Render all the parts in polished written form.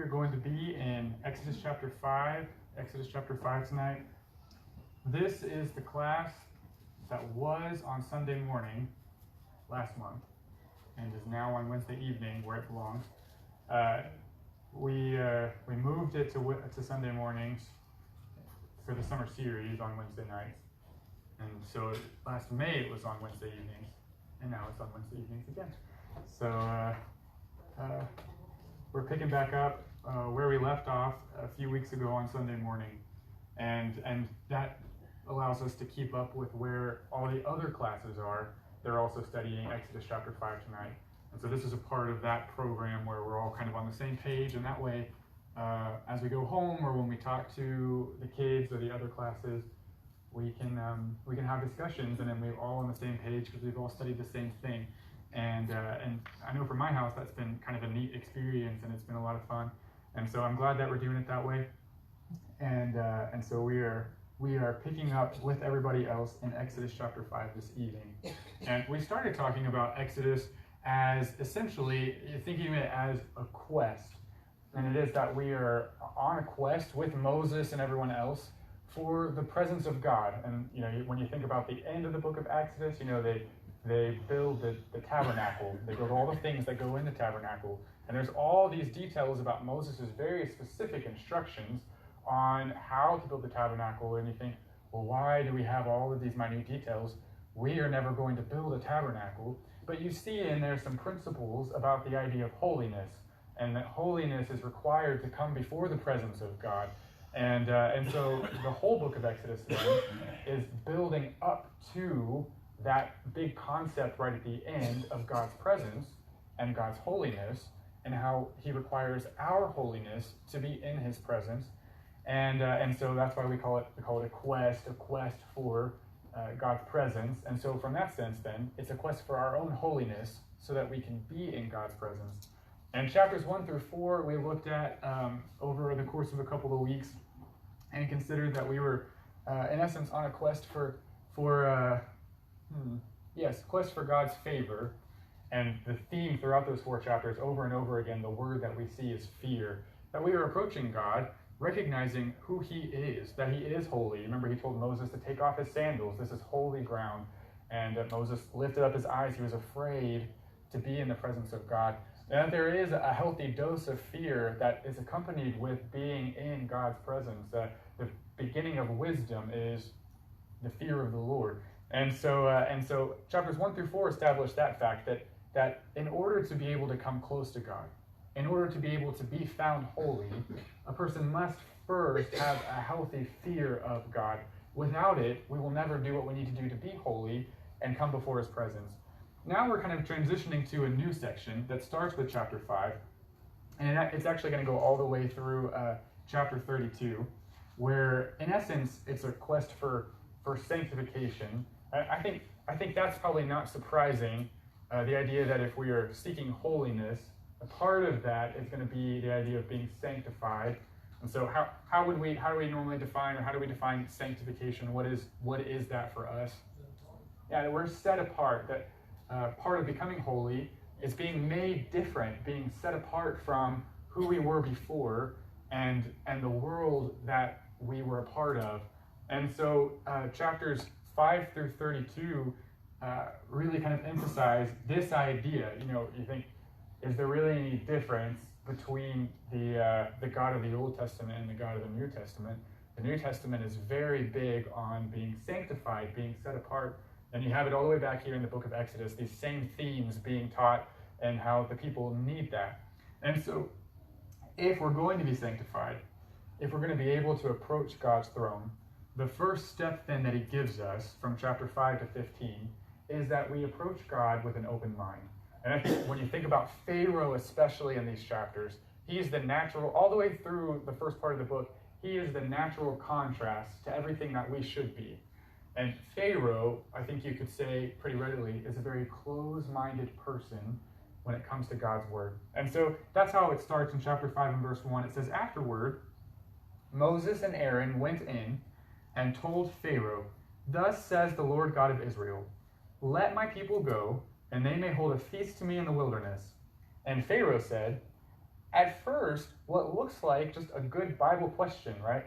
going to be in Exodus chapter 5 tonight. This is the class that was on Sunday morning last month and is now on Wednesday evening where it belongs. We moved it to Sunday mornings for the summer series on Wednesday nights. And so last May it was on Wednesday evenings, and now it's on Wednesday evenings again. So we're picking back up where we left off a few weeks ago on Sunday morning, and that allows us to keep up with where all the other classes are. They're also studying Exodus chapter 5 tonight. And so this is a part of that program where we're all kind of on the same page, and that way, as we go home or when we talk to the kids or the other classes, we can have discussions, and then we're all on the same page because we've all studied the same thing. And I know for my house that's been kind of a neat experience, and it's been a lot of fun. And so I'm glad that we're doing it that way. And so we are picking up with everybody else in Exodus chapter 5 this evening. And we started talking about Exodus as essentially thinking of it as a quest. And it is that we are on a quest with Moses and everyone else for the presence of God. And when you think about the end of the book of Exodus, they build the tabernacle. They build all the things that go in the tabernacle. And there's all these details about Moses' very specific instructions on how to build the tabernacle. And you think, well, why do we have all of these minute details? We are never going to build a tabernacle. But you see in there some principles about the idea of holiness, and that holiness is required to come before the presence of God. And so the whole book of Exodus then is building up to that big concept right at the end of God's presence and God's holiness, and how he requires our holiness to be in his presence. And so that's why we call it a quest for God's presence. And so from that sense then, it's a quest for our own holiness so that we can be in God's presence. And chapters 1 through 4 we looked at over the course of a couple of weeks, and considered that we were in essence on a quest for God's favor. And the theme throughout those 4 chapters, over and over again, the word that we see is fear. That we are approaching God, recognizing who he is, that he is holy. Remember, he told Moses to take off his sandals. This is holy ground. And Moses lifted up his eyes. He was afraid to be in the presence of God. And that there is a healthy dose of fear that is accompanied with being in God's presence. The beginning of wisdom is the fear of the Lord. And so chapters 1 through 4 establish that fact, that in order to be able to come close to God, in order to be able to be found holy, a person must first have a healthy fear of God. Without it, we will never do what we need to do to be holy and come before his presence. Now we're kind of transitioning to a new section that starts with chapter 5, and it's actually going to go all the way through chapter 32, where in essence it's a quest for sanctification. I think that's probably not surprising, the idea that if we are seeking holiness, a part of that is going to be the idea of being sanctified. And so how do we normally define, or how do we define sanctification? What is that for us? Yeah, we're set apart. That part of becoming holy is being made different, being set apart from who we were before and the world that we were a part of. And so chapters 5 through 32 really kind of emphasize this idea. You think, is there really any difference between the God of the Old Testament and the God of the New Testament? The New Testament is very big on being sanctified, being set apart. And you have it all the way back here in the book of Exodus, these same themes being taught and how the people need that. And so if we're going to be sanctified, if we're going to be able to approach God's throne, the first step then that he gives us from chapter 5 to 15 is that we approach God with an open mind. And I think when you think about Pharaoh, especially in these chapters, he's the natural, all the way through the first part of the book, he is the natural contrast to everything that we should be. And Pharaoh, I think you could say pretty readily, is a very close-minded person when it comes to God's word. And so that's how it starts in chapter 5 and verse 1. It says, "Afterward, Moses and Aaron went in and told Pharaoh, 'Thus says the Lord God of Israel, let my people go, and they may hold a feast to me in the wilderness.' And Pharaoh said, at first, what looks like just a good Bible question, right?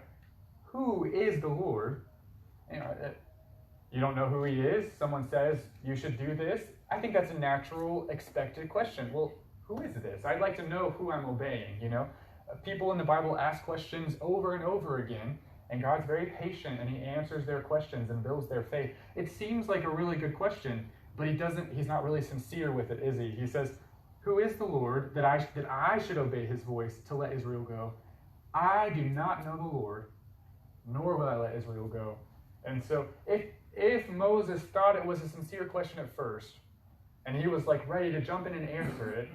Who is the Lord? You don't know who he is. Someone says you should do this. I think that's a natural, expected question. Well, who is this? I'd like to know who I'm obeying, People in the Bible ask questions over and over again, and God's very patient, and he answers their questions and builds their faith. It seems like a really good question, but he's not really sincere with it, is he? He says, who is the Lord that I should obey his voice to let Israel go? I do not know the Lord, nor will I let Israel go. And so if Moses thought it was a sincere question at first, and he was like ready to jump in and answer it,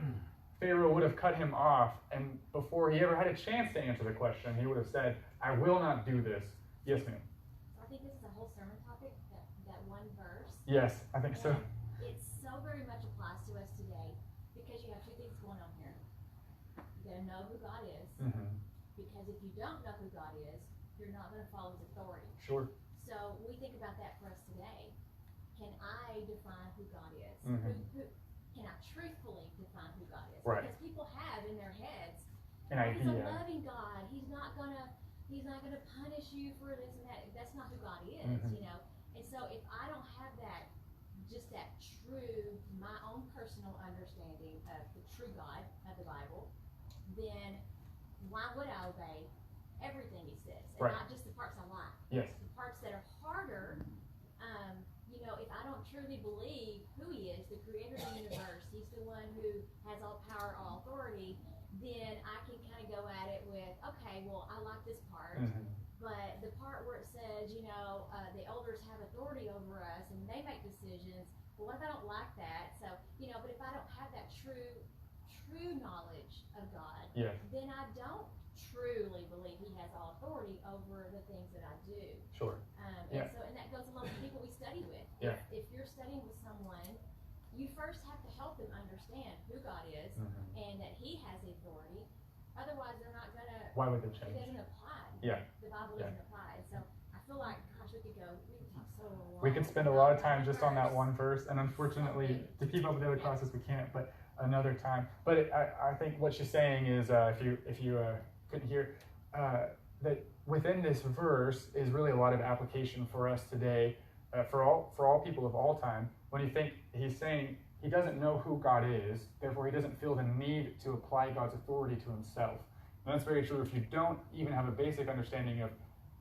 Pharaoh would have cut him off, and before he ever had a chance to answer the question, he would have said, I will not do this. Yes, ma'am. So I think this is a whole sermon topic, that one verse. Yes, I think so. It so very much applies to us today, because you have two things going on here. You gotta know who God is, because if you don't know who God is, you're not gonna follow his authority. Sure. So we think about that for us today. Can I define who God is? Can I truthfully define who God is? Right. Because people have in their heads, An idea. he's a loving God. He's not gonna punish you for this and that. That's not who God is, And so if I don't have that true, my own personal understanding of the true God of the Bible, then why would I obey everything he says, and not just the parts I like? Yes. The parts that are harder. If I don't truly believe who he is, the creator of the universe, he's the one who has all power, all authority, then I can kind of go at it with, okay, well, I like this part, but the part where it says, the elders have authority over us and they make decisions, well, what if I don't like that? So, but if I don't have that true knowledge of God, then I don't truly believe he has all authority over the things that I do. Sure. And that goes along with people we study with. If you're studying with someone, you first have to help them understand who God is and that he has the authority. Otherwise, they're not gonna. Why would they change? It doesn't apply. The Bible doesn't apply. So I feel like, gosh, we could talk so long. We could spend a lot of time just on that one verse, and unfortunately, to keep up with the other classes, we can't. But another time. But I think what she's saying is, if you couldn't hear, that within this verse is really a lot of application for us today, for all people of all time. When you think he's saying he doesn't know who God is, therefore he doesn't feel the need to apply God's authority to himself. And that's very true. If you don't even have a basic understanding of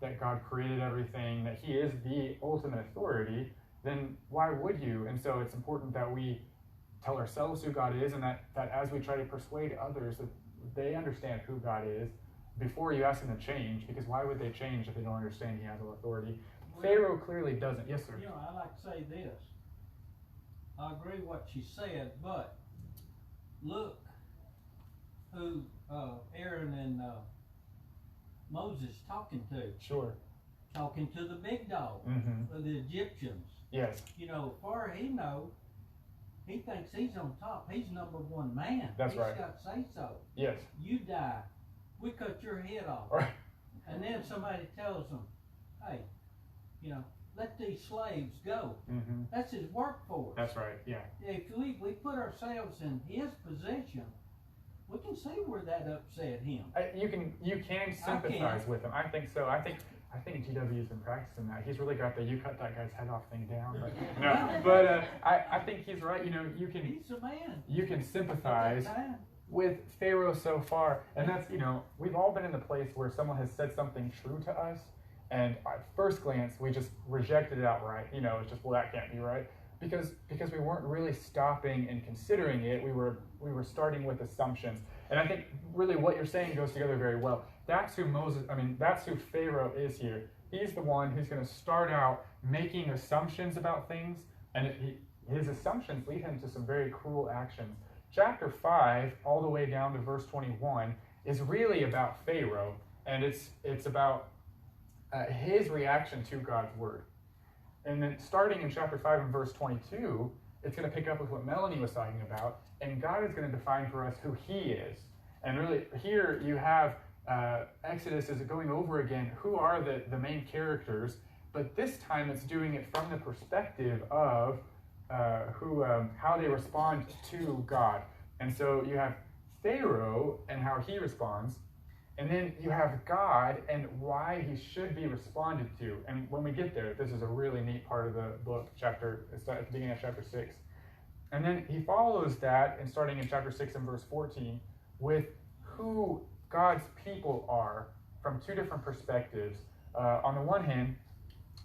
that God created everything, that he is the ultimate authority, then why would you? And so it's important that we tell ourselves who God is, and that as we try to persuade others that they understand who God is before you ask them to change, because why would they change if they don't understand he has all authority? Pharaoh clearly doesn't. Yes, sir. I like to say this. I agree with what she said, but look who Aaron and Moses talking to. Sure. Talking to the big dog, the Egyptians. Yes. Far he knows, he thinks he's on top. He's number one man. That's right. He's got to say so. Yes. You die, we cut your head off. Right. And then somebody tells them, hey, let these slaves go. That's his workforce. That's right. Yeah. If we put ourselves in his position, we can see where that upset him. You can sympathize with him. I think so. I think GW's been practicing that. He's really got the "you cut that guy's head off" thing down. But I think he's right. He's a man. You can sympathize with Pharaoh so far, and that's we've all been in the place where someone has said something true to us, and at first glance we just rejected it outright. It's just, well, that can't be right, because we weren't really stopping and considering it. We were starting with assumptions, and I think really what you're saying goes together very well. That's who that's who Pharaoh is here. He's the one who's going to start out making assumptions about things, and his assumptions lead him to some very cruel actions. Chapter 5, all the way down to verse 21, is really about Pharaoh, and it's about his reaction to God's word. And then starting in chapter 5 and verse 22, it's going to pick up with what Melanie was talking about, and God is going to define for us who he is. And really, here you have Exodus is going over again who are the main characters, but this time it's doing it from the perspective of how they respond to God. And so you have Pharaoh and how he responds, and then you have God and why he should be responded to. And when we get there, this is a really neat part of the book, it's at the beginning of chapter 6. And then he follows that, and starting in chapter 6 and verse 14, with who God's people are from two different perspectives. On the one hand,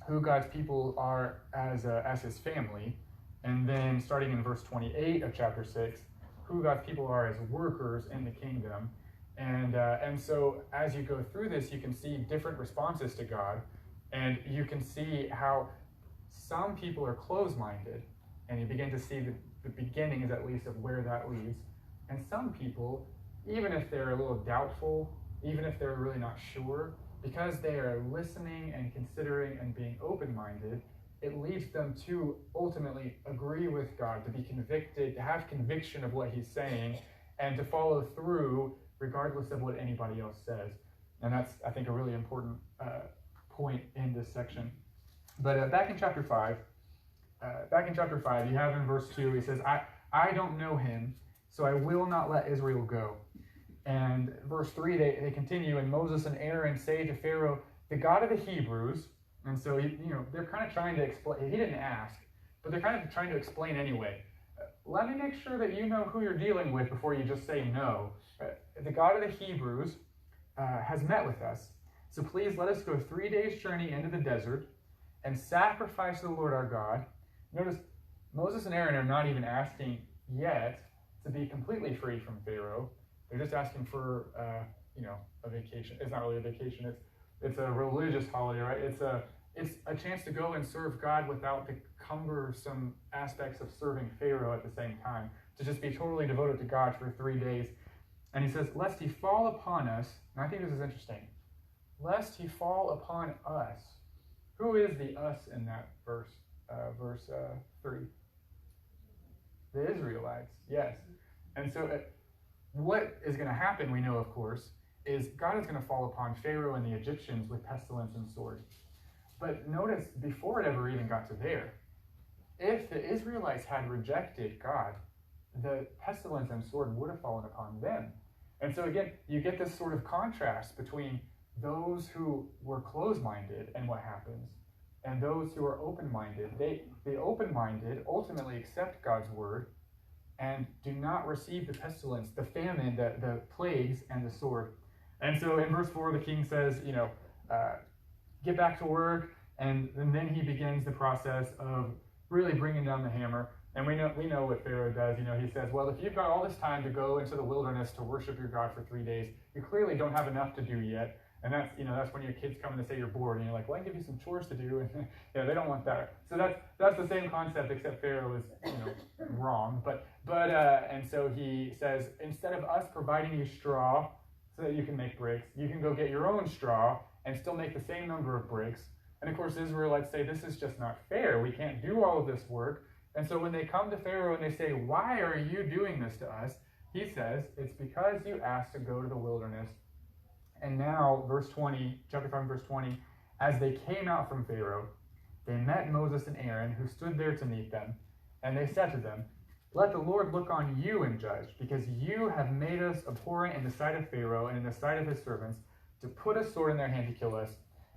who God's people are as his family, and then starting in verse 28 of chapter 6, who God's people are as workers in the kingdom. And so as you go through this, you can see different responses to God, and you can see how some people are closed-minded, and you begin to see the beginnings, at least, of where that leads. And some people, even if they're a little doubtful, even if they're really not sure, because they are listening and considering and being open-minded, it leads them to ultimately agree with God, to be convicted, to have conviction of what he's saying, and to follow through regardless of what anybody else says. And that's, I think, a really important point in this section. But back in chapter 5, you have in verse 2, he says, I don't know him, so I will not let Israel go. And verse 3, they continue, and Moses and Aaron say to Pharaoh, the God of the Hebrews. And so, they're kind of trying to explain. He didn't ask, but they're kind of trying to explain anyway. Let me make sure that you know who you're dealing with before you just say no. The God of the Hebrews has met with us. So please let us go 3 days' journey into the desert and sacrifice to the Lord our God. Notice, Moses and Aaron are not even asking yet to be completely free from Pharaoh. They're just asking for, a vacation. It's not really a vacation. It's a religious holiday, right? It's a chance to go and serve God without the cumbersome aspects of serving Pharaoh at the same time. To just be totally devoted to God for 3 days. And he says, lest he fall upon us, and I think this is interesting, lest he fall upon us. Who is the us in that verse 3? The Israelites, yes. And so what is going to happen, we know, of course, is God is going to fall upon Pharaoh and the Egyptians with pestilence and sword. But notice, before it ever even got to there, if the Israelites had rejected God, the pestilence and sword would have fallen upon them. And so again, you get this sort of contrast between those who were closed-minded and what happens, and those who are open-minded. The open-minded ultimately accept God's word and do not receive the pestilence, the famine, the plagues, and the sword. And so in verse 4, the king says, get back to work, and then he begins the process of really bringing down the hammer. And we know what Pharaoh does. He says, well, if you've got all this time to go into the wilderness to worship your God for 3 days, you clearly don't have enough to do yet. And that's when your kids come and they say you're bored, and you're like, well, I can give you some chores to do, and they don't want that. So that's the same concept, except Pharaoh is wrong. And so he says, instead of us providing you straw so that you can make bricks, you can go get your own straw and still make the same number of bricks. And of course, Israelites say, this is just not fair. We can't do all of this work. And so when they come to Pharaoh and they say, why are you doing this to us? He says, it's because you asked to go to the wilderness. And now, chapter 5, verse 20, as they came out from Pharaoh, they met Moses and Aaron, who stood there to meet them. And they said to them, let the Lord look on you and judge, because you have made us abhorrent in the sight of Pharaoh and in the sight of his servants, to put a sword in their hand to kill us.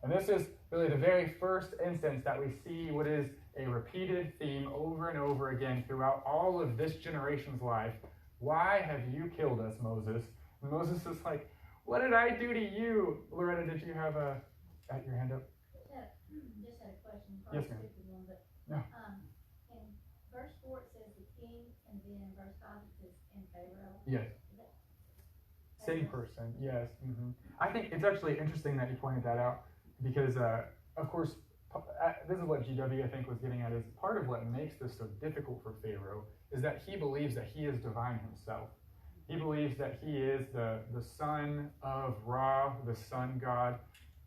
And this is really the very first instance that we see what is a repeated theme over and over again throughout all of this generation's life. Why have you killed us, Moses? And Moses is like, what did I do to you? Loretta, did you have your hand up? Just had a question. Yes, ma'am. One, but, No. in verse 4 it says the king, and then in verse 5 it says and Pharaoh. Yes. Same person, yes. Mm-hmm. I think it's actually interesting that you pointed that out, because, of course, this is what GW, I think, was getting at, is part of what makes this so difficult for Pharaoh is that he believes that he is divine himself. He believes that he is the son of Ra, the sun god,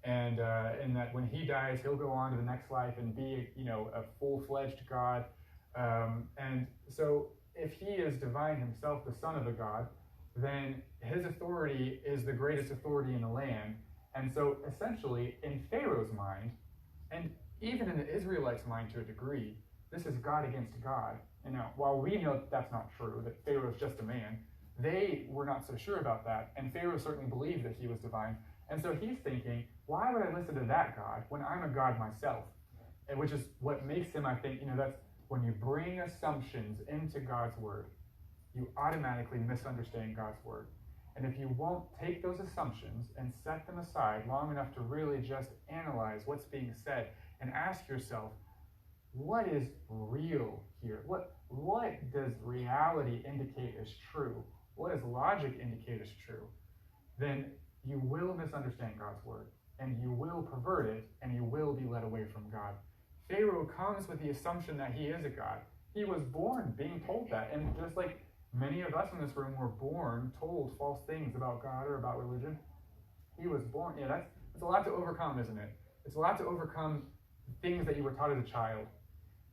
and that when he dies, he'll go on to the next life and be, a full-fledged god. And so if he is divine himself, the son of a god, then his authority is the greatest authority in the land. And so essentially, in Pharaoh's mind, and even in the Israelites' mind to a degree, this is God against God. And now, while we know that that's not true, that Pharaoh is just a man, they were not so sure about that, and Pharaoh certainly believed that he was divine. And so he's thinking, why would I listen to that God when I'm a God myself? And which is what makes him, I think, that's when you bring assumptions into God's word, you automatically misunderstand God's word. And if you won't take those assumptions and set them aside long enough to really just analyze what's being said and ask yourself, what is real here? What does reality indicate as true? What does logic indicate as true? Then you will misunderstand God's word, and you will pervert it, and you will be led away from God. Pharaoh comes with the assumption that he is a God. He was born being told that, and just like many of us in this room were born told false things about God or about religion, he was born. That's a lot to overcome, isn't it? It's a lot to overcome things that you were taught as a child.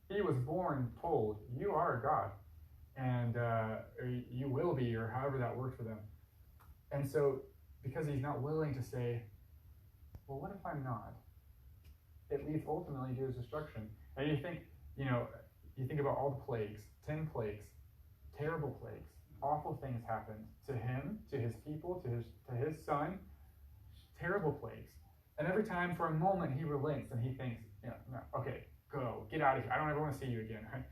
He was born told, you are a God, and you will be, or however that worked for them. And so, because he's not willing to say, well, what if I'm not? It leads ultimately to his destruction. And you think about all the plagues, 10 plagues, terrible plagues, awful things happened to him, to his people, to his son, terrible plagues. And every time for a moment he relents and he thinks, no, okay, go, get out of here. I don't ever want to see you again. Right?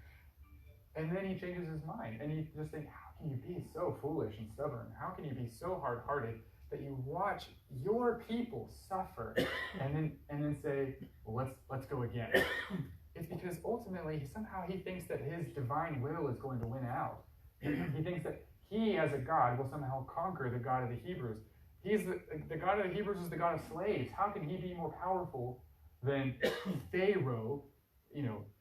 And then he changes his mind and you just think, how can you be so foolish and stubborn? How can you be so hard-hearted that you watch your people suffer and then say, well, let's go again? It's because ultimately somehow he thinks that his divine will is going to win out. He thinks that he as a God will somehow conquer the God of the Hebrews. He's the God of the Hebrews is the God of slaves. How can he be more powerful than Pharaoh?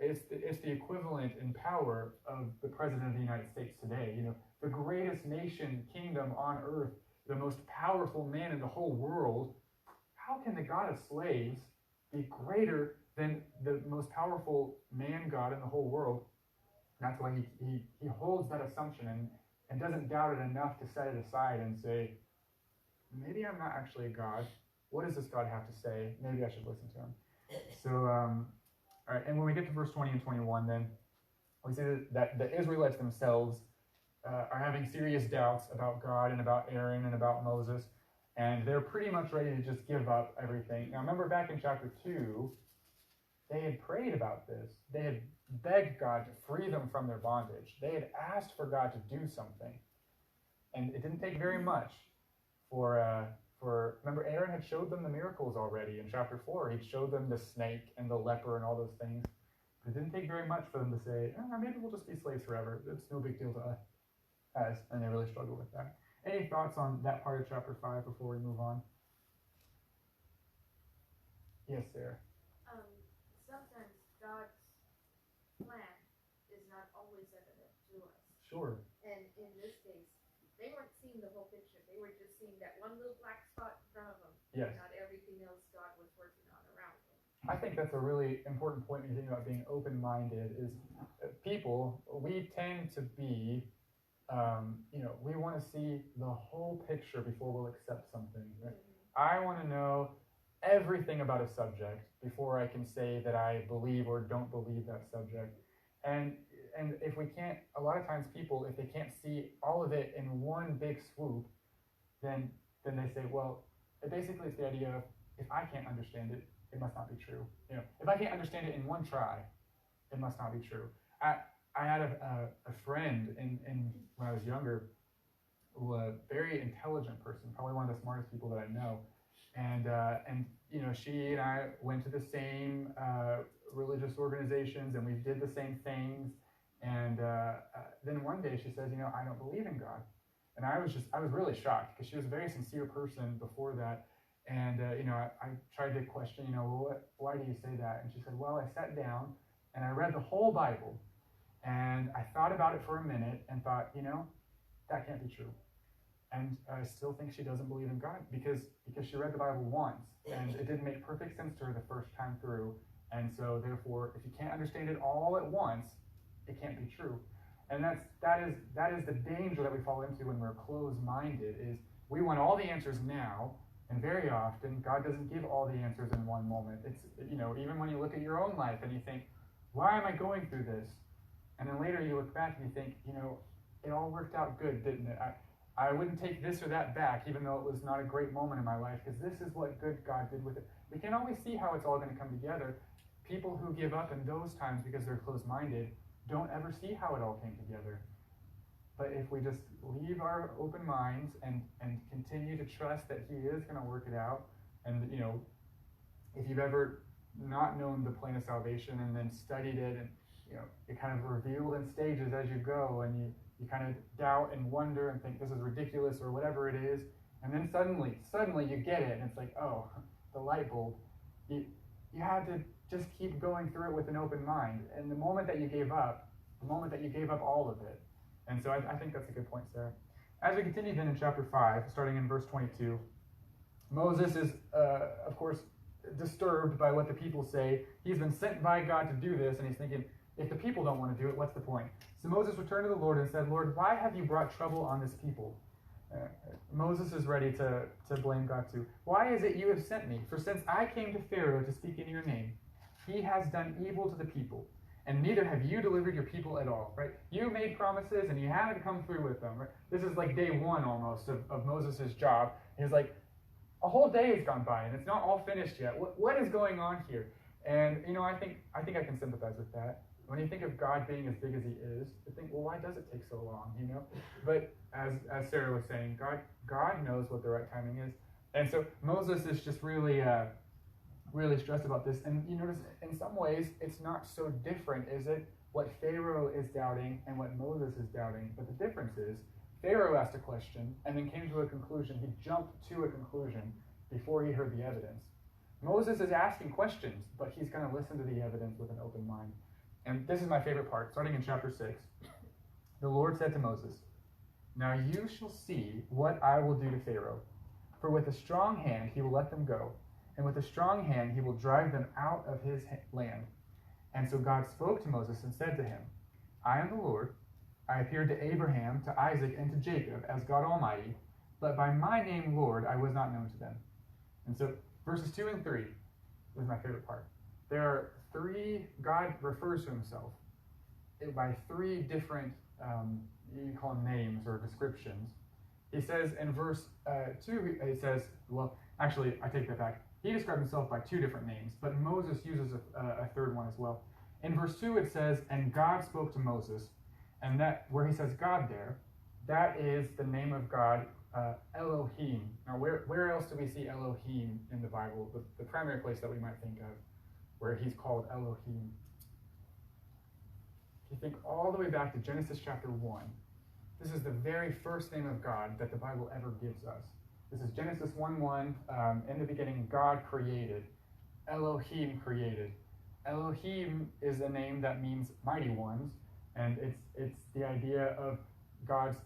It's the equivalent in power of the President of the United States today. The greatest nation, kingdom on earth, the most powerful man in the whole world. How can the God of slaves be greater than the most powerful man God in the whole world? That's why he holds that assumption and doesn't doubt it enough to set it aside and say, maybe I'm not actually a God. What does this God have to say? Maybe I should listen to him. So, all right, and when we get to verse 20 and 21, then we see that the Israelites themselves are having serious doubts about God and about Aaron and about Moses, and they're pretty much ready to just give up everything. Now, remember back in chapter 2, they had prayed about this. They had begged God to free them from their bondage. They had asked for God to do something, and it didn't take very much remember, Aaron had showed them the miracles already in chapter 4. He'd showed them the snake and the leper and all those things. But it didn't take very much for them to say, maybe we'll just be slaves forever. It's no big deal to us. And they really struggle with that. Any thoughts on that part of chapter 5 before we move on? Yes, Sarah. Sometimes God's plan is not always evident to us. Sure. And in this case, they weren't seeing the whole picture. They were just seeing that one little black spot in front of them. Yes. Not everything else God was working on around them. I think that's a really important point when you think about being open-minded is people, we tend to be, we want to see the whole picture before we'll accept something. Right? I want to know everything about a subject before I can say that I believe or don't believe that subject. And if we can't, a lot of times people, if they can't see all of it in one big swoop, then they say, well, basically it's the idea of, if I can't understand it, it must not be true. If I can't understand it in one try, it must not be true. I had a friend in when I was younger, who a very intelligent person, probably one of the smartest people that I know, and she and I went to the same religious organizations, and we did the same things. And then one day she says, I don't believe in God. And I was really shocked because she was a very sincere person before that. And, I tried to question, well, why do you say that? And she said, well, I sat down and I read the whole Bible and I thought about it for a minute and thought, that can't be true. And I still think she doesn't believe in God because she read the Bible once and it didn't make perfect sense to her the first time through. And so therefore, if you can't understand it all at once, it can't be true. And that is the danger that we fall into when we're closed-minded, is we want all the answers now, and very often God doesn't give all the answers in one moment. It's, even when you look at your own life and you think, why am I going through this? And then later you look back and you think, it all worked out good, didn't it? I wouldn't take this or that back, even though it was not a great moment in my life, because this is what good God did with it. We can't always see how it's all going to come together. People who give up in those times because they're closed-minded don't ever see how it all came together. But if we just leave our open minds and continue to trust that He is going to work it out, and if you've ever not known the plan of salvation and then studied it, and it kind of revealed in stages as you go, and you kind of doubt and wonder and think this is ridiculous or whatever it is, and then suddenly you get it, and it's like, oh, the light bulb. You have to just keep going through it with an open mind. And the moment that you gave up all of it. And so I think that's a good point, Sarah. As we continue then in chapter 5, starting in verse 22, Moses is, of course, disturbed by what the people say. He's been sent by God to do this, and he's thinking, if the people don't want to do it, what's the point? So Moses returned to the Lord and said, Lord, why have you brought trouble on this people? Moses is ready to blame God too. Why is it you have sent me? For since I came to Pharaoh to speak in your name, he has done evil to the people, and neither have you delivered your people at all. Right? You made promises, and you haven't come through with them. Right? This is like day one almost of Moses' job. He's like, a whole day has gone by, and it's not all finished yet. What is going on here? And I think I can sympathize with that. When you think of God being as big as He is, you think, well, why does it take so long? But as Sarah was saying, God knows what the right timing is, and so Moses is just really stressed about this. And you notice, in some ways, it's not so different, is it? What Pharaoh is doubting and what Moses is doubting, but the difference is Pharaoh asked a question and then came to a conclusion. He jumped to a conclusion before he heard the evidence. Moses is asking questions, but he's going to listen to the evidence with an open mind. And this is my favorite part, starting in chapter 6. The Lord said to Moses, Now you shall see what I will do to Pharaoh. For with a strong hand he will let them go, and with a strong hand he will drive them out of his land. And so God spoke to Moses and said to him, I am the Lord. I appeared to Abraham, to Isaac, and to Jacob as God Almighty, but by my name, Lord, I was not known to them. And so verses 2 and 3 is my favorite part. There are God refers to himself by three different, you call them names or descriptions. He says in verse 2, he says, well, actually, I take that back. He described himself by two different names, but Moses uses a third one as well. In verse 2, it says, and God spoke to Moses, and that where he says God there, that is the name of God, Elohim. Now, where else do we see Elohim in the Bible? The primary place that we might think of, where he's called Elohim. If you think all the way back to Genesis chapter 1, this is the very first name of God that the Bible ever gives us. This is Genesis 1:1. In the beginning, God created. Elohim created. Elohim is a name that means mighty ones, and it's the idea of God's.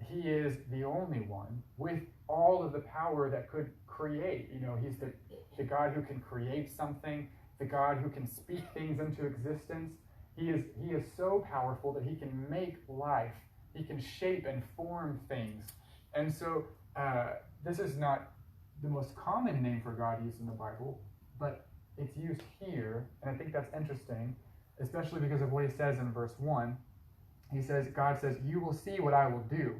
He is the only one with all of the power that could create. He's the God who can create something. The God who can speak things into existence. He is so powerful that he can make life. He can shape and form things. And so this is not the most common name for God used in the Bible, but it's used here, and I think that's interesting, especially because of what he says in verse 1. God says, you will see what I will do.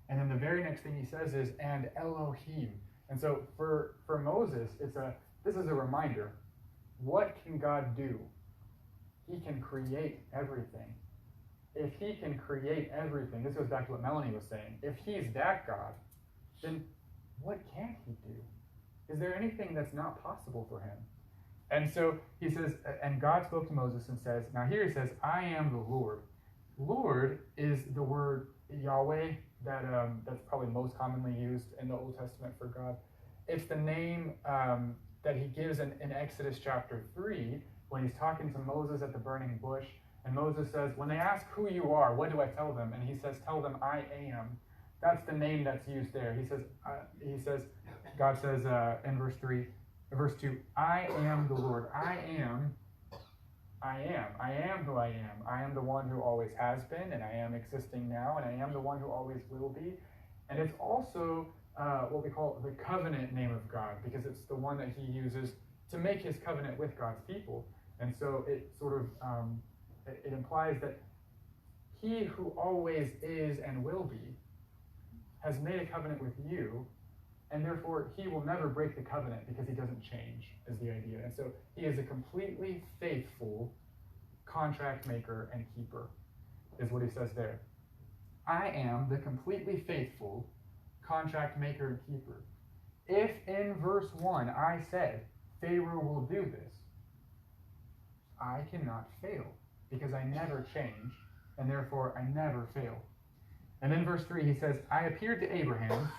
And then the very next thing he says is, and Elohim. And so for Moses, this is a reminder. What can God do? He can create everything. If he can create everything, this goes back to what Melanie was saying. If he's that God, then what can't he do? Is there anything that's not possible for him? And so he says, and God spoke to Moses and says, now here he says, I am the Lord. Lord is the word Yahweh that's probably most commonly used in the Old Testament for God. It's the name that he gives in Exodus chapter 3 when he's talking to Moses at the burning bush. And Moses says, when they ask who you are, what do I tell them? And he says, tell them I am. That's the name that's used there. God says in verse 2, I am the Lord. I am who I am. I am the one who always has been, and I am existing now, and I am the one who always will be. And it's also what we call the covenant name of God, because it's the one that he uses to make his covenant with God's people. And so it sort of it implies that he who always is and will be has made a covenant with you, and therefore he will never break the covenant because he doesn't change, is the idea. And so he is a completely faithful contract maker and keeper, is what he says there. I am the completely faithful contract maker and keeper. If in verse 1 I said, Pharaoh will do this, I cannot fail because I never change, and therefore I never fail. And then verse 3, he says, I appeared to Abraham,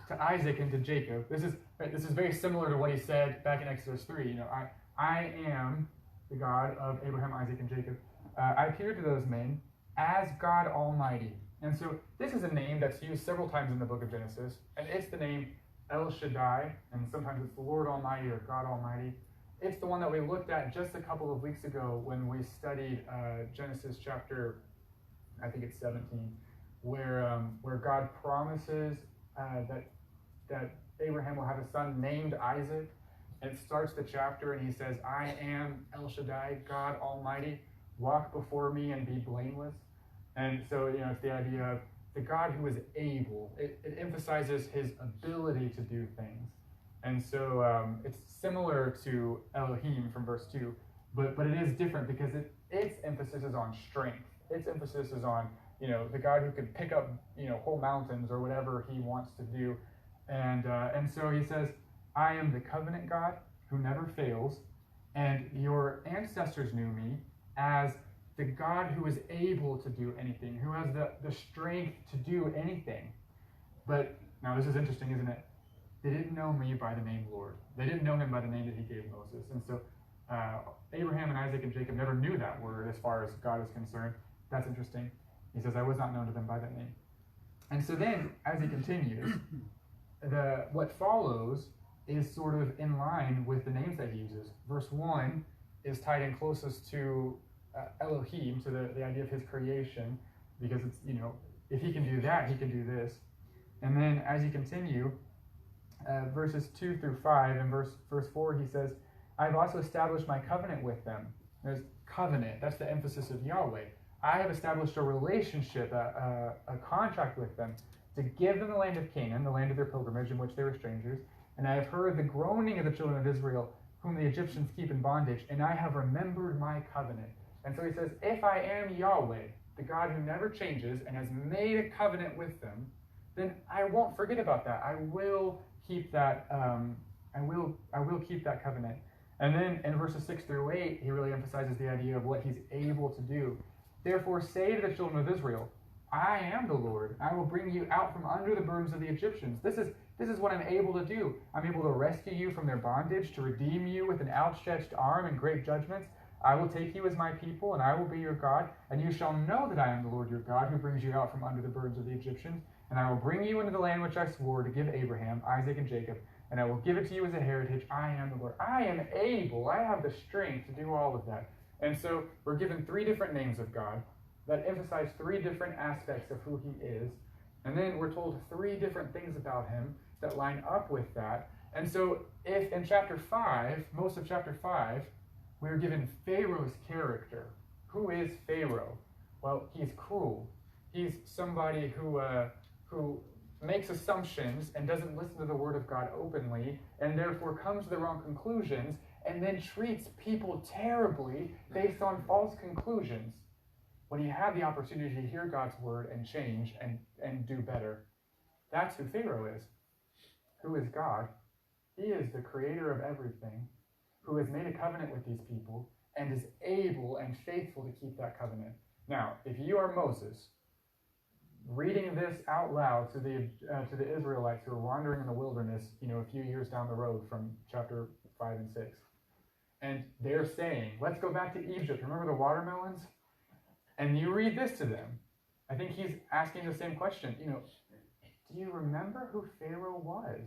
to Isaac, and to Jacob. This is very similar to what he said back in Exodus 3. I am the God of Abraham, Isaac, and Jacob. I appeared to those men as God Almighty. And so this is a name that's used several times in the book of Genesis, and it's the name El Shaddai, and sometimes it's the Lord Almighty or God Almighty. It's the one that we looked at just a couple of weeks ago when we studied Genesis chapter, I think it's 17, where God promises that Abraham will have a son named Isaac. It starts the chapter and he says, I am El Shaddai, God Almighty, walk before me and be blameless. And so, it's the idea of the God who is able. It emphasizes his ability to do things. And so it's similar to Elohim from verse 2, but it is different because its emphasis is on strength. Its emphasis is on, the God who can pick up, whole mountains or whatever he wants to do. And so he says, I am the covenant God who never fails, and your ancestors knew me as the God who is able to do anything, who has the strength to do anything. But now this is interesting, isn't it? They didn't know me by the name Lord. They didn't know him by the name that he gave Moses. And so Abraham and Isaac and Jacob never knew that word as far as God is concerned. That's interesting. He says, I was not known to them by that name. And so then, as he continues, what follows is sort of in line with the names that he uses. Verse 1 is tied in closest to Elohim, to the idea of his creation, because it's, if he can do that, he can do this. And then as you continue, verses 2 through 5, and verse 4, he says, I've also established my covenant with them. There's covenant, that's the emphasis of Yahweh. I have established a relationship, a contract with them, to give them the land of Canaan, the land of their pilgrimage in which they were strangers. And I have heard the groaning of the children of Israel, whom the Egyptians keep in bondage, and I have remembered my covenant. And so he says, if I am Yahweh, the God who never changes and has made a covenant with them, then I won't forget about that. I will keep that. I will keep that covenant. And then in verses 6 through 8, he really emphasizes the idea of what he's able to do. Therefore, say to the children of Israel, I am the Lord. I will bring you out from under the burdens of the Egyptians. This is what I'm able to do. I'm able to rescue you from their bondage, to redeem you with an outstretched arm and great judgments. I will take you as my people, and I will be your God, and you shall know that I am the Lord your God, who brings you out from under the burdens of the Egyptians. And I will bring you into the land which I swore to give Abraham, Isaac, and Jacob, and I will give it to you as a heritage. I am the Lord. I am able. I have the strength to do all of that. And so we're given 3 different names of God that emphasize 3 different aspects of who he is. And then we're told 3 different things about him that line up with that. And so if in chapter 5, most of chapter 5, we are given Pharaoh's character. Who is Pharaoh? Well, he's cruel. He's somebody who makes assumptions and doesn't listen to the word of God openly, and therefore comes to the wrong conclusions, and then treats people terribly based on false conclusions, when he had the opportunity to hear God's word and change and do better. That's who Pharaoh is. Who is God? He is the creator of everything, who has made a covenant with these people and is able and faithful to keep that covenant. Now, if you are Moses, reading this out loud to the Israelites who are wandering in the wilderness, a few years down the road from chapter 5 and 6, and they're saying, let's go back to Egypt. Remember the watermelons? And you read this to them. I think he's asking the same question. Do you remember who Pharaoh was?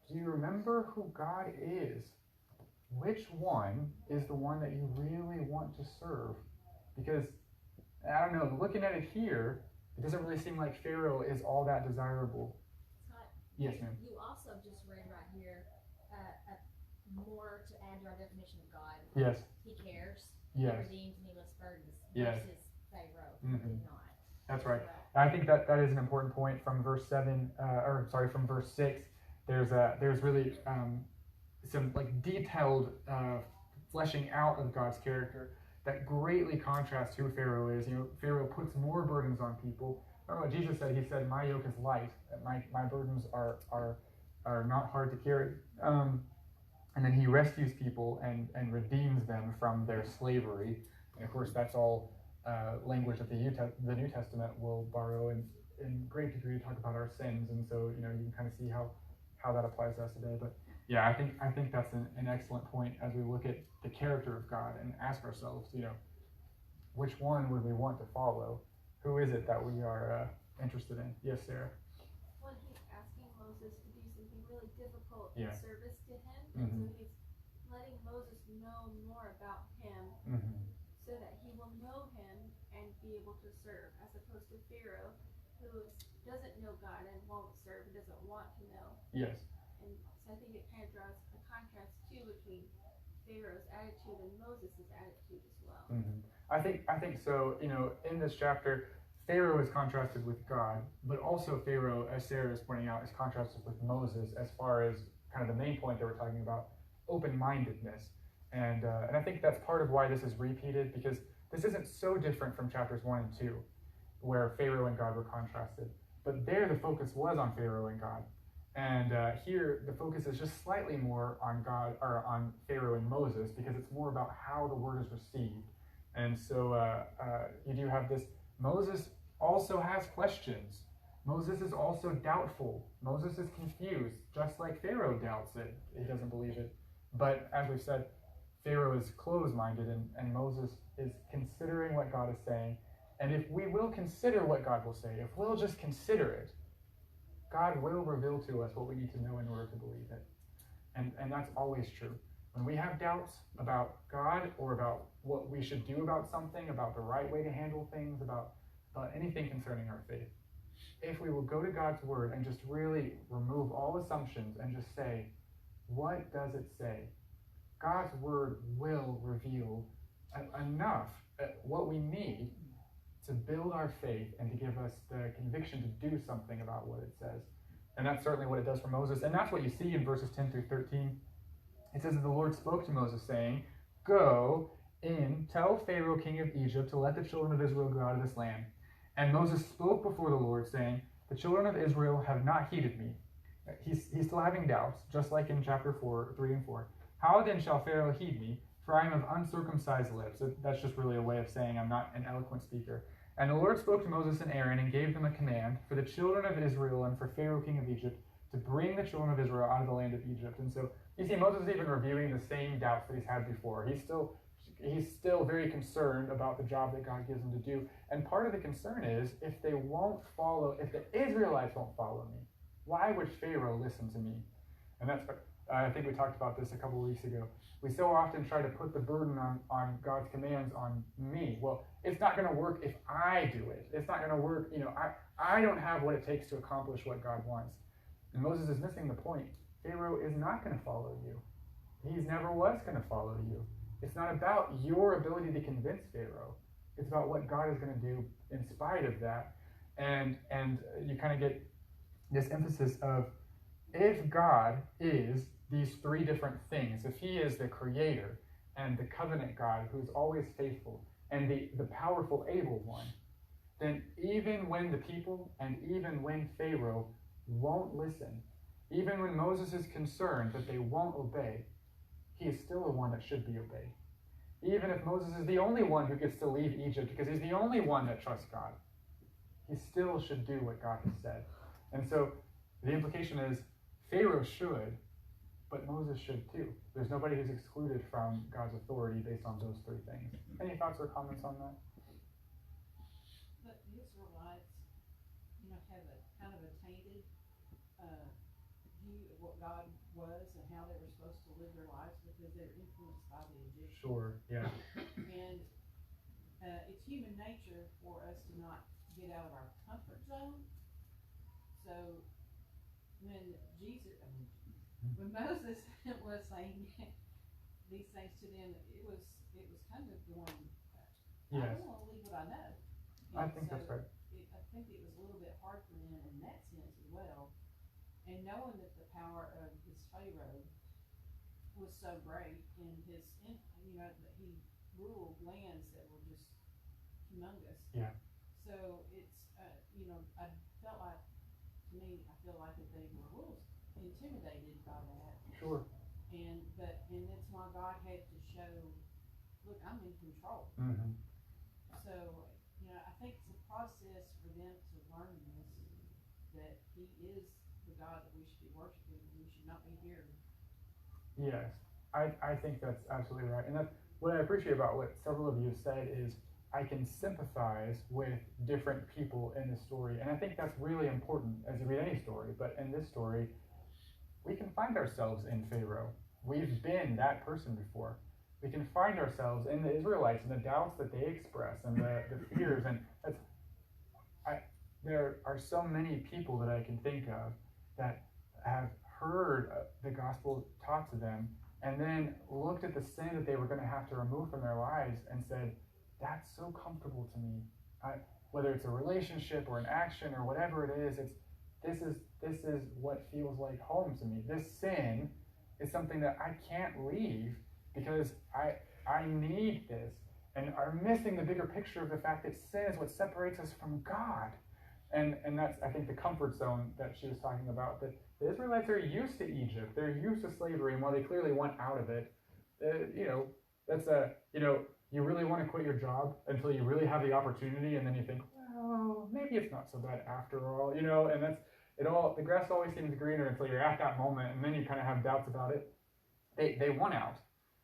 Do you remember who God is? Which one is the one that you really want to serve? Because, I don't know, looking at it here, it doesn't really seem like Pharaoh is all that desirable. Scott, Yes, ma'am. you also just read right here more to add to our definition of God. Yes. He cares. Yes. He redeems and he lifts burdens. Yes. Versus Pharaoh, Mhm. did not. That's right. I think that is an important point from verse 7, from verse 6. There's really some like detailed fleshing out of God's character that greatly contrasts who Pharaoh is. Pharaoh puts more burdens on people. Remember what Jesus said? He said, "My yoke is light, my burdens are not hard to carry." And then he rescues people and redeems them from their slavery. And of course, that's all language that the New Testament will borrow in great degree to talk about our sins. And so, you can kind of see how that applies to us today. But yeah, I think that's an excellent point as we look at the character of God and ask ourselves, which one would we want to follow? Who is it that we are interested in? Yes, Sarah. Well, he's asking Moses to do something really difficult Yeah. in service to him, Mm-hmm. and so he's letting Moses know more about him, Mm-hmm. so that he will know him and be able to serve, as opposed to Pharaoh, who doesn't know God and won't serve and doesn't want to know. Yes. And so I think it kind of draws a contrast too between Pharaoh's attitude and Moses' attitude as well. Mm-hmm. I think so. In this chapter, Pharaoh is contrasted with God, but also Pharaoh, as Sarah is pointing out, is contrasted with Moses as far as kind of the main point that we're talking about, open-mindedness. And I think that's part of why this is repeated, because this isn't so different from chapters 1 and 2, where Pharaoh and God were contrasted. But there the focus was on Pharaoh and God. And here the focus is just slightly more on God, or on Pharaoh and Moses, because it's more about how the word is received. And so you do have this. Moses also has questions. Moses is also doubtful. Moses is confused, just like Pharaoh doubts it. He doesn't believe it. But as we've said, Pharaoh is closed-minded, and Moses is considering what God is saying. And if we will consider what God will say, if we'll just consider it, God will reveal to us what we need to know in order to believe it. And that's always true. When we have doubts about God, or about what we should do about something, about the right way to handle things, about anything concerning our faith, if we will go to God's word and just really remove all assumptions and just say, what does it say? God's word will reveal enough what we need to build our faith and to give us the conviction to do something about what it says. And that's certainly what it does for Moses. And that's what you see in verses 10 through 13. It says that the Lord spoke to Moses, saying, "Go in, tell Pharaoh, king of Egypt, to let the children of Israel go out of this land." And Moses spoke before the Lord, saying, "The children of Israel have not heeded me." He's still having doubts, just like in chapter 3 and 4. "How then shall Pharaoh heed me? For I am of uncircumcised lips." So that's just really a way of saying I'm not an eloquent speaker. "And the Lord spoke to Moses and Aaron and gave them a command for the children of Israel and for Pharaoh king of Egypt to bring the children of Israel out of the land of Egypt." And so you see Moses is even reviewing the same doubts that he's had before. He's still very concerned about the job that God gives him to do. And part of the concern is, if the Israelites won't follow me, why would Pharaoh listen to me? And that's, I think we talked about this a couple of weeks ago. We so often try to put the burden on God's commands on me. Well, it's not going to work if I do it. It's not going to work, I don't have what it takes to accomplish what God wants. And Moses is missing the point. Pharaoh is not going to follow you. He's never was going to follow you. It's not about your ability to convince Pharaoh. It's about what God is going to do in spite of that. And you kind of get this emphasis of, if God is these three different things, if he is the creator and the covenant God who's always faithful and the powerful, able one, then even when the people and even when Pharaoh won't listen, even when Moses is concerned that they won't obey, he is still the one that should be obeyed. Even if Moses is the only one who gets to leave Egypt because he's the only one that trusts God, he still should do what God has said. And so the implication is, Pharaoh should, but Moses should too. There's nobody who's excluded from God's authority based on those three things. Any thoughts or comments on that? But the Israelites, have a kind of a tainted view of what God was and how they were supposed to live their lives, because they were influenced by the Egyptians. Sure, yeah. And it's human nature for us to not get out of our comfort zone. So when Moses was saying these things to them, it was kind of going, I don't want to leave what I know. I think that's right. think it was a little bit hard for them in that sense as well. And knowing that the power of this Pharaoh was so great, and his, that he ruled lands that were just humongous. Yeah. So it's, I felt like, to me, I feel like that they were a little intimidated by that. Sure. And that's why God had to show, look, I'm in control. Mm-hmm. So, I think it's a process for them to learn this, that he is the God that we should be worshiping, and we should not be here. Yes, I think that's absolutely right. And that's what I appreciate about what several of you have said is I can sympathize with different people in the story. And I think that's really important as you read any story. But in this story, we can find ourselves in Pharaoh. We've been that person before. We can find ourselves in the Israelites and the doubts that they express and the fears. And there are so many people that I can think of that have heard the gospel taught to them and then looked at the sin that they were going to have to remove from their lives and said, that's so comfortable to me. Whether it's a relationship or an action or whatever it is, this is what feels like home to me. This sin is something that I can't leave because I need this, and are missing the bigger picture of the fact that sin is what separates us from God. And that's, I think, the comfort zone that she was talking about, that the Israelites are used to Egypt. They're used to slavery, and while they clearly want out of it, you really want to quit your job until you really have the opportunity, and then you think, well, maybe it's not so bad after all, and that's it all. The grass always seems greener until you're at that moment, and then you kind of have doubts about it. They want out.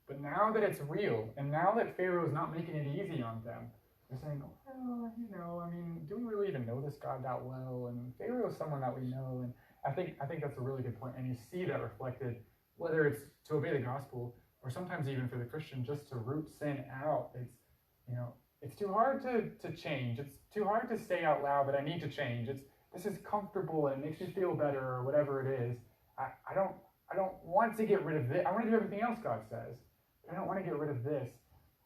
But now that it's real, and now that Pharaoh's not making it easy on them, they're saying, well, do we really even know this God that well? And Pharaoh is someone that we know. And I think that's a really good point. And you see that reflected, whether it's to obey the gospel, or sometimes even for the Christian, just to root sin out. It's too hard to change. It's too hard to say out loud that I need to change. This is comfortable and it makes me feel better, or whatever it is. I don't want to get rid of this. I want to do everything else God says. I don't want to get rid of this.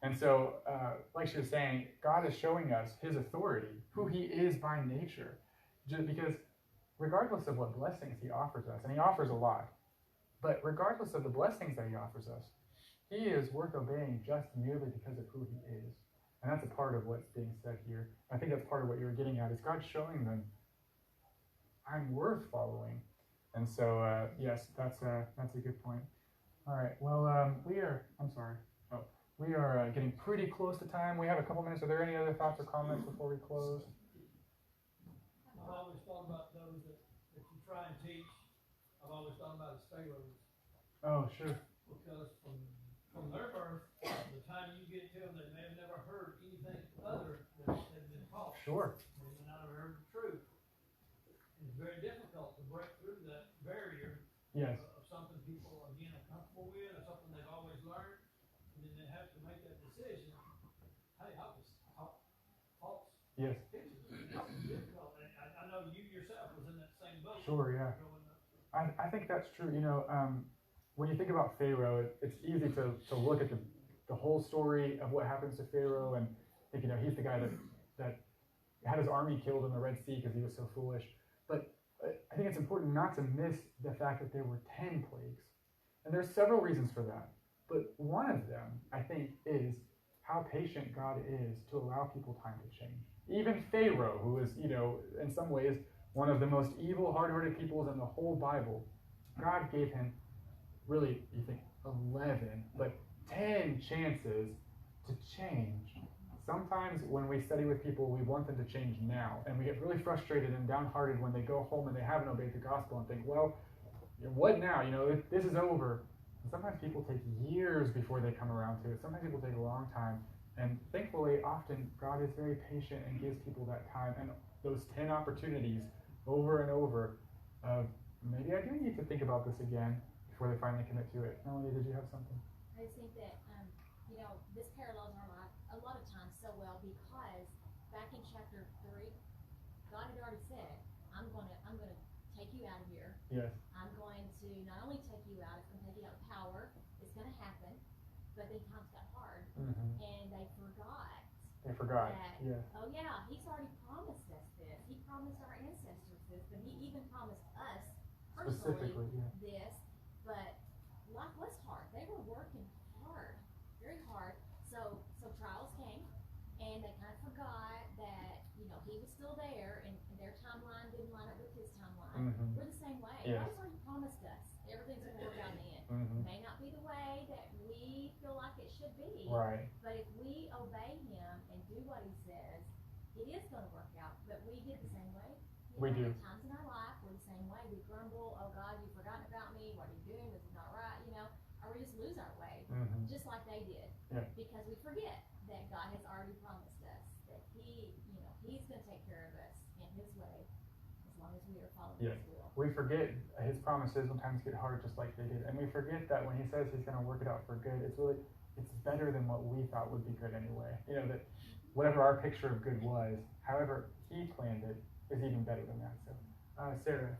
And so, like she was saying, God is showing us his authority, who he is by nature. Just because regardless of what blessings he offers us, and he offers a lot, but regardless of the blessings that he offers us, he is worth obeying just merely because of who he is. And that's a part of what's being said here. I think that's part of what you're getting at, is God showing them, I'm worth following. And so, yes, that's a good point. All right, well, we are getting pretty close to time. We have a couple minutes. Are there any other thoughts or comments before we close? I've always thought about those that you try and teach. I've always thought about as Pharaohs. Oh, sure. Because from their birth, the time you get to them, they may have never heard anything other than had been taught. Sure. They may not have heard the truth. And it's very difficult to break through that barrier. Yes. Of something people, again, are comfortable with, or something they've always learned, and then they have to make that decision. Hey, I was taught false. Yes. It's difficult. I know you yourself was in that same boat. Sure, yeah. I think that's true. When you think about Pharaoh, it's easy to look at the whole story of what happens to Pharaoh and think, he's the guy that had his army killed in the Red Sea because he was so foolish. But I think it's important not to miss the fact that there were 10 plagues. And there's several reasons for that. But one of them, I think, is how patient God is to allow people time to change. Even Pharaoh, who is, in some ways, one of the most evil, hard-hearted peoples in the whole Bible, God gave him, really, you think 11, but 10 chances to change. Sometimes when we study with people, we want them to change now, and we get really frustrated and downhearted when they go home and they haven't obeyed the gospel and think, well, what now? This is over. And sometimes people take years before they come around to it. Sometimes people take a long time. And thankfully, often, God is very patient and gives people that time and those 10 opportunities over and over of, maybe I do need to think about this again before they finally commit to it. Melanie, did you have something? I just think that, this parallels our life a lot of times so well, because back in chapter 3, God had already said, I'm gonna take you out of here. Yes. I'm going to not only take you out, it's gonna take you out of power. It's gonna happen. But then times got hard, and they forgot. They forgot. That, yeah. Oh yeah, he's already promised us this. He promised our ancestors this, but he even promised us personally Specifically, yeah. this. But life was hard. They were working hard, very hard. So trials came, and they kind of forgot that, you know, he was still there, and their timeline didn't line up with his timeline. Mm-hmm. We're the same way. Yes. God's already promised us everything's going to work out in the end. Mm-hmm. It may not be the way that we feel like it should be, Right. but if we obey him and do what he says, it is going to work out. But we get the same way. We do. At times in our life, we're the same way. We grumble, oh God, you've forgotten about me. What are you doing? This is not right, you know. Or we just lose our way, Mm-hmm. just like they did. Yeah. Because we forget that God has already promised us that he, you know, he's going to take care of us in his way as long as we are following Yes. his will. We forget his promises sometimes get hard just like they did. And we forget that when he says he's going to work it out for good, it's better than what we thought would be good anyway. You know, that whatever our picture of good was, however he planned it, is even better than that. So, Sarah.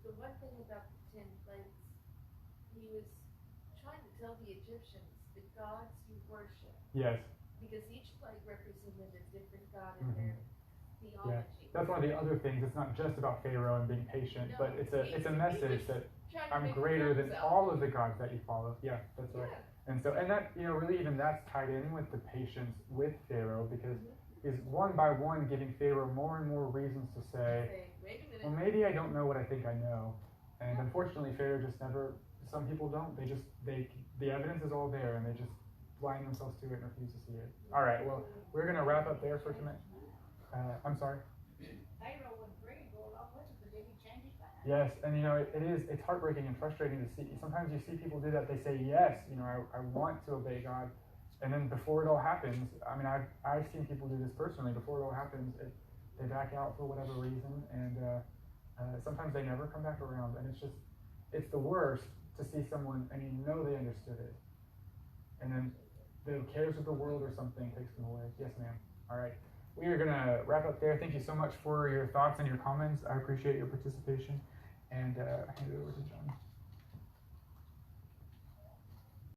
The one thing about the 10 plagues, he was trying to tell the Egyptians the gods you worship, Yes. because each plague represented a different god in Mhm. their theology. That's one of the other things. It's not just about Pharaoh and being patient, but it's a message that I'm greater than all of the gods that you follow. Yeah, that's right. And so, and that, you know, really even that's tied in with the patience with Pharaoh, because he's one by one giving Pharaoh more and more reasons to say, Wait a minute. well, maybe I don't know what I think I know. And unfortunately, Pharaoh just never, some people don't. The evidence is all there, and they just blind themselves to it and refuse to see it. All right, well, we're going to wrap up there for tonight. I'm sorry. Pharaoh was free to go along with it, but then he changed his mind. Yes, and you know, it's heartbreaking and frustrating to see. Sometimes you see people do that. They say, yes, you know, I want to obey God. And then before it all happens, I mean, I've seen people do this personally. Before it all happens, they back out for whatever reason. And sometimes they never come back around. And it's the worst to see someone and you know they understood it. And then the cares of the world or something takes them away. Yes, ma'am. All right. We are going to wrap up there. Thank you so much for your thoughts and your comments. I appreciate your participation. And I hand it over to John.